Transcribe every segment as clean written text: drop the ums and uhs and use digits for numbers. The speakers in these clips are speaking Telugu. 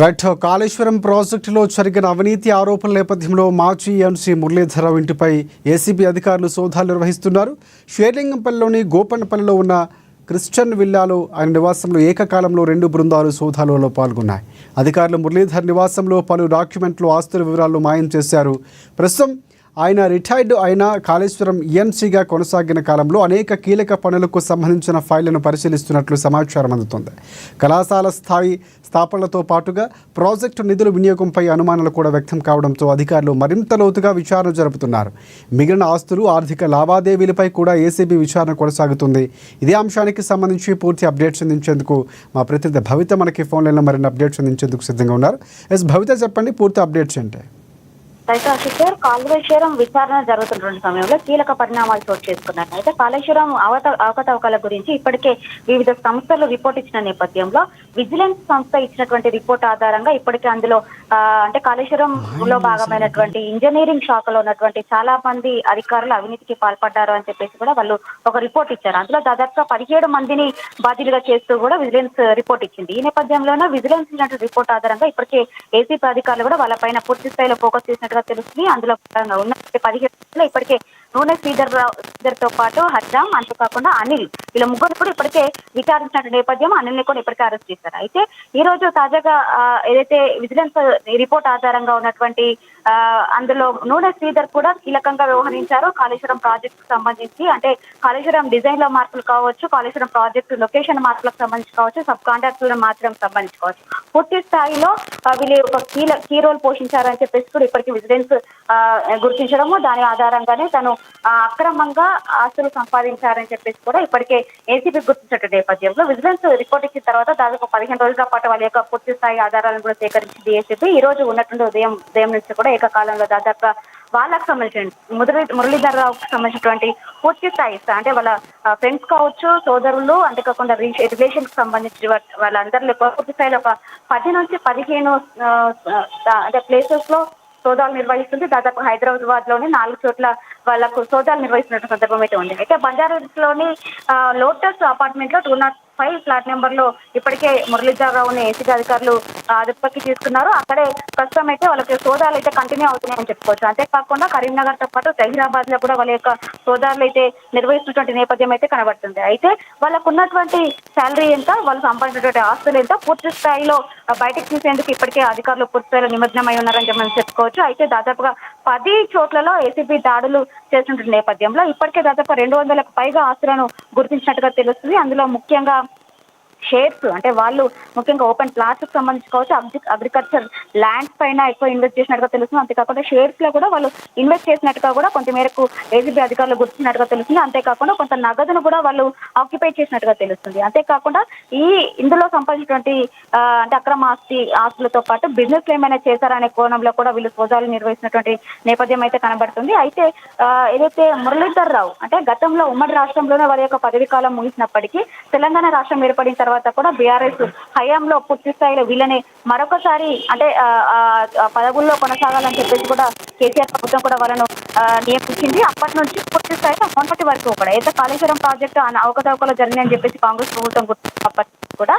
రైట్. కాళేశ్వరం ప్రాజెక్టులో జరిగిన అవినీతి ఆరోపణల నేపథ్యంలో మాజీ ఎంసీ మురళీధరరావు ఇంటిపై ఏసీబీ అధికారులు సోదాలు నిర్వహిస్తున్నారు. షేర్లింగంపల్లిలోని గోపన్నపల్లిలో ఉన్న క్రిస్టియన్ విల్లాలో ఆయన నివాసంలో ఏకకాలంలో 2 బృందాలు సోదాలలో పాల్గొన్నాయి. అధికారులు మురళీధర్ నివాసంలో పలు డాక్యుమెంట్లు, ఆస్తుల వివరాలు మాయం చేశారు. ప్రస్తుతం ఆయన రిటైర్డ్ అయిన కాళేశ్వరం ఈఎన్సీగా కొనసాగిన కాలంలో అనేక కీలక పనులకు సంబంధించిన ఫైళ్లను పరిశీలిస్తున్నట్లు సమాచారం అందుతోంది. కళాశాల స్థాయి స్థాపనలతో పాటుగా ప్రాజెక్టు నిధుల వినియోగంపై అనుమానాలు కూడా వ్యక్తం కావడంతో అధికారులు మరింత లోతుగా విచారణ జరుపుతున్నారు. మిగిలిన ఆస్తులు, ఆర్థిక లావాదేవీలపై కూడా ఏసీబీ విచారణ కొనసాగుతుంది. ఇదే అంశానికి సంబంధించి పూర్తి అప్డేట్స్ అందించేందుకు మా ప్రతినిధి భవిత మనకి ఫోన్ లైన్లో మరిన్ని అప్డేట్స్ అందించేందుకు సిద్ధంగా ఉన్నారు. భవిత, చెప్పండి, పూర్తి అప్డేట్స్ ఏంటి? అయితే అశోక్, కాళేశ్వరం విచారణ జరుగుతున్న సమయంలో కీలక పరిణామాలు చోటు చేసుకున్నారు. అయితే కాళేశ్వరం అవకతవకల గురించి ఇప్పటికే వివిధ సంస్థలు రిపోర్ట్ ఇచ్చిన నేపథ్యంలో విజిలెన్స్ సంస్థ ఇచ్చినటువంటి రిపోర్ట్ ఆధారంగా ఇప్పటికే అందులో అంటే కాళేశ్వరం లో భాగమైనటువంటి ఇంజనీరింగ్ శాఖలో ఉన్నటువంటి చాలా మంది అధికారులు అవినీతికి పాల్పడ్డారు అని చెప్పేసి కూడా వాళ్ళు ఒక రిపోర్ట్ ఇచ్చారు. అందులో దాదాపుగా 17 మందిని బాధ్యులుగా చేస్తూ కూడా విజిలెన్స్ రిపోర్ట్ ఇచ్చింది. ఈ నేపథ్యంలోనే విజిలెన్స్ ఇచ్చినటువంటి రిపోర్ట్ ఆధారంగా ఇప్పటికే ఏసీపీ అధికారులు కూడా వాళ్ళపైన పూర్తి స్థాయిలో ఫోకస్ చేసినట్టు తెలుస్తుంది. అందులో ఉన్న 17 ఇప్పటికే నూనె శ్రీధర్తో పాటు హర్రామ్, అంతేకాకుండా అనిల్, వీళ్ళ ముగ్గురు కూడా ఇప్పటికే విచారించిన నేపథ్యం అనిల్ని కూడా ఇప్పటికే అరెస్ట్ చేశారు. అయితే ఈ రోజు తాజాగా ఏదైతే విజిలెన్స్ రిపోర్ట్ ఆధారంగా ఉన్నటువంటి అందులో నూనె శ్రీధర్ కూడా కీలకంగా వ్యవహరించారు. కాళేశ్వరం ప్రాజెక్టు సంబంధించి అంటే కాళేశ్వరం డిజైన్ లో మార్పులు కావచ్చు, కాళేశ్వరం ప్రాజెక్టు లొకేషన్ మార్పులకు సంబంధించి కావచ్చు, సబ్ కాంట్రాక్టుల మాత్రం సంబంధించి కావచ్చు, పూర్తి స్థాయిలో వీళ్ళు ఒక కీ రోల్ పోషించారని చెప్పేసి కూడా ఇప్పటికీ విజిలెన్స్ గుర్తించడము, దాని ఆధారంగానే తను అక్రమంగా ఆస్తులు సంపాదించారని చెప్పేసి కూడా ఇప్పటికే ఏసీబీ గుర్తించిన నేపథ్యంలో విజిలెన్స్ రిపోర్ట్ ఇచ్చిన తర్వాత దాదాపు 15 రోజుల పాటు వాళ్ళ యొక్క పూర్తి స్థాయి ఆధారాలను కూడా సేకరించింది ఏసీబీ. ఈ రోజు ఉన్నటువంటి ఉదయం నుంచి కూడా ఏకకాలంలో దాదాపుగా వాళ్ళకు సంబంధించిన మురళీధరరావుకి సంబంధించినటువంటి పూర్తి స్థాయి అంటే వాళ్ళ ఫ్రెండ్స్ కావచ్చు, సోదరులు, అంతేకాకుండా రిలేషన్ కి సంబంధించిన వాళ్ళందరిలో పూర్తి స్థాయిలో ఒక 10 నుంచి 15 అంటే ప్లేసెస్ లో సోదాలు నిర్వహిస్తుంది. దాదాపు హైదరాబాద్ లోని 4 చోట్ల వాళ్ళకు సోదాలు నిర్వహిస్తున్న సందర్భం అయితే ఉంది. అయితే బంజారాహిల్స్ లోని లోటస్ అపార్ట్మెంట్ లో 205 ఫ్లాట్ నెంబర్ లో ఇప్పటికే మురళీధరరావుని ఏసీబీ అధికారులు అదుపులోకి తీసుకున్నారు. అక్కడే ప్రస్తుతం అయితే వాళ్ళకి సోదాలు అయితే కంటిన్యూ అవుతున్నాయని చెప్పుకోవచ్చు. అంతేకాకుండా కరీంనగర్ తో పాటు జహీరాబాద్ లో కూడా వాళ్ళ యొక్క సోదాలు అయితే నిర్వహిస్తున్నటువంటి నేపథ్యం అయితే కనబడుతుంది. అయితే వాళ్ళకు ఉన్నటువంటి శాలరీ ఎంత, వాళ్ళు సంపాదించినటువంటి ఆస్తులు ఎంత, పూర్తి స్థాయిలో బయటకు తీసేందుకు ఇప్పటికే అధికారులు పూర్తి స్థాయిలో నిమగ్నమై ఉన్నారని మనం చెప్పుకోవచ్చు. అయితే దాదాపుగా 10 చోట్లలో ఏసీబీ దాడులు చేస్తున్న నేపథ్యంలో ఇప్పటికే దాదాపు 200లకు పైగా ఆస్తులను గుర్తించినట్టుగా తెలుస్తుంది. అందులో ముఖ్యంగా షేర్స్ అంటే వాళ్ళు ముఖ్యంగా ఓపెన్ ప్లాట్స్ కు సంబంధించి కావచ్చు, అగ్రికల్చర్ ల్యాండ్స్ పైన ఎక్కువ ఇన్వెస్ట్ చేసినట్టుగా తెలుస్తుంది. అంతేకాకుండా షేర్స్ లో కూడా వాళ్ళు ఇన్వెస్ట్ చేసినట్టుగా కూడా కొంతమేరకు ఏసీబీ అధికారులు గుర్తించినట్టుగా తెలుస్తుంది. అంతేకాకుండా కొంత నగదును కూడా వాళ్ళు ఆక్యుపై చేసినట్టుగా తెలుస్తుంది. అంతేకాకుండా ఇందులో సంబంధించినటువంటి అంటే అక్రమ ఆస్తులతో పాటు బిజినెస్ ఏమైనా చేశారనే కోణంలో కూడా వీళ్ళు సోదాలు నిర్వహిస్తున్నటువంటి నేపథ్యం అయితే కనబడుతుంది. అయితే ఏదైతే మురళీధరరావు అంటే గతంలో ఉమ్మడి రాష్ట్రంలోనే వారి యొక్క పదవి కాలం ముగిసినప్పటికీ తెలంగాణ రాష్ట్రం ఏర్పడిన తర్వాత కూడా బీఆర్ఎస్ హయాంలో పూర్తి స్థాయిలో వీళ్ళని మరొకసారి అంటే పదవుల్లో కొనసాగాలని చెప్పేసి కూడా కేసీఆర్ ప్రభుత్వం కూడా వాళ్ళను నియమించింది. అప్పటి నుంచి పూర్తి స్థాయిలో మొన్నటి వరకు కూడా అయితే కాళేశ్వరం ప్రాజెక్టు అవకతవకలు జరిగిందని చెప్పేసి కాంగ్రెస్ ప్రభుత్వం గుర్తించినప్పటికీ కూడా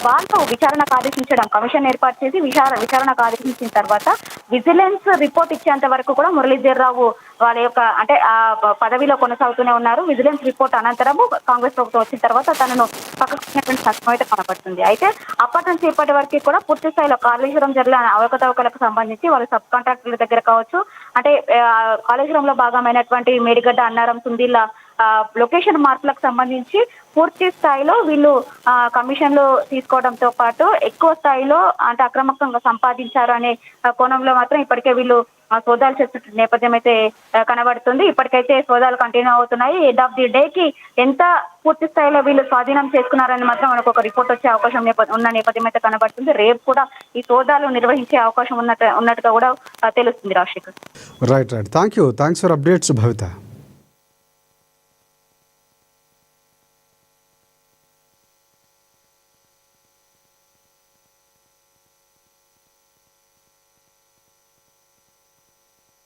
వాళ్ళు విచారణకు ఆదేశించడం, కమిషన్ ఏర్పాటు చేసి విచారణకు ఆదేశించిన తర్వాత విజిలెన్స్ రిపోర్ట్ ఇచ్చేంత వరకు కూడా మురళీధరరావు వాళ్ళ యొక్క అంటే ఆ పదవిలో కొనసాగుతూనే ఉన్నారు. విజిలెన్స్ రిపోర్ట్ అనంతరము కాంగ్రెస్ ప్రభుత్వం వచ్చిన తర్వాత తనను పక్కకున్నటువంటి సంఘం అయితే కనబడుతుంది. అయితే అప్పటి నుంచి ఇప్పటి వరకు కూడా పూర్తి స్థాయిలో కాళేశ్వరం జరిగిన అవకతవకలకు సంబంధించి వాళ్ళ సబ్ కాంట్రాక్టర్ల దగ్గర కావచ్చు, అంటే కాళేశ్వరంలో భాగమైనటువంటి మేడిగడ్డ, అన్నారం, సుందిల్ల లొకేషన్ మార్పులకు సంబంధించి పూర్తి స్థాయిలో వీళ్ళు కమిషన్లు తీసుకోవడంతో పాటు ఎక్కువ స్థాయిలో అంటే అక్రమంగా సంపాదించారు అనే కోణంలో మాత్రం ఇప్పటికే వీళ్ళు సోదాలు చేస్తున్న నేపథ్యం అయితే కనబడుతుంది. ఇప్పటికైతే సోదాలు కంటిన్యూ అవుతున్నాయి. ఎండ్ ఆఫ్ ది డే కి ఎంత పూర్తి స్థాయిలో వీళ్ళు స్వాధీనం చేసుకున్నారని మాత్రం మనకు ఒక రిపోర్ట్ వచ్చే అవకాశం ఉన్న నేపథ్యం అయితే కనబడుతుంది. రేపు కూడా ఈ సోదాలు నిర్వహించే అవకాశం ఉన్నట్టుగా కూడా తెలుస్తుంది. Rajasekhar, right. Thanks for updates Bhavitha.